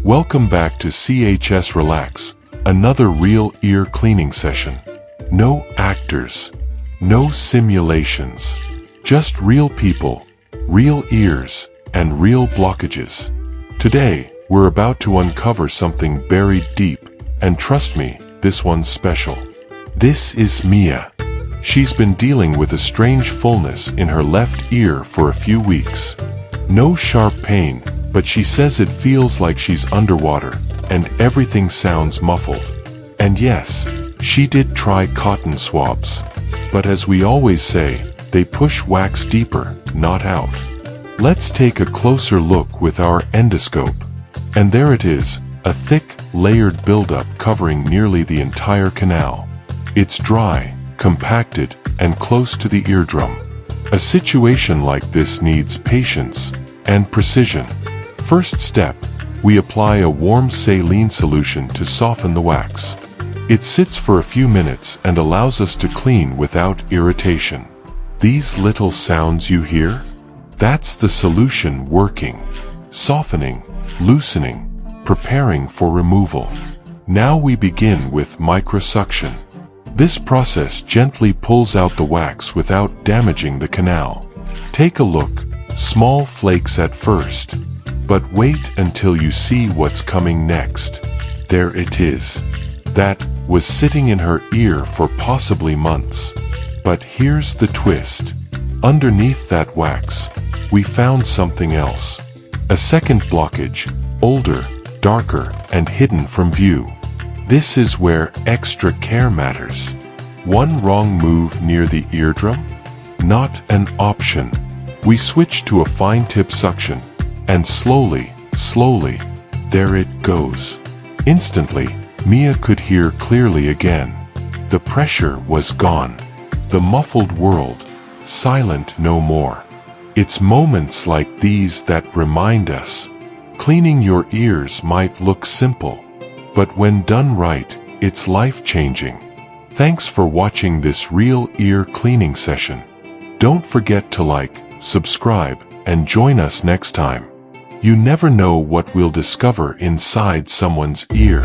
Welcome back to CHS Relax, another real ear cleaning session. No actors, no simulations, just real people, real ears, and real blockages. Today, we're about to uncover something buried deep, and trust me, this one's special. This is Mia. She's been dealing with a strange fullness in her left ear for a few weeks. No sharp pain, but she says it feels like she's underwater, and everything sounds muffled. And yes, she did try cotton swabs. But as we always say, they push wax deeper, not out. Let's take a closer look with our endoscope. And there it is, a thick, layered buildup covering nearly the entire canal. It's dry, compacted, and close to the eardrum. A situation like this needs patience and precision. First step, we apply a warm saline solution to soften the wax. It sits for a few minutes and allows us to clean without irritation. These little sounds you hear? That's the solution working, softening, loosening, preparing for removal. Now we begin with microsuction. This process gently pulls out the wax without damaging the canal. Take a look, small flakes at first. But wait until you see what's coming next. There it is. That was sitting in her ear for possibly months. But here's the twist. Underneath that wax, we found something else. A second blockage, older, darker, and hidden from view. This is where extra care matters. One wrong move near the eardrum? Not an option. We switch to a fine tip suction. And slowly, there it goes. Instantly, Mia could hear clearly again. The pressure was gone. The muffled world, silent no more. It's moments like these that remind us. Cleaning your ears might look simple, but when done right, it's life-changing. Thanks for watching this real ear cleaning session. Don't forget to like, subscribe, and join us next time. You never know what we'll discover inside someone's ear.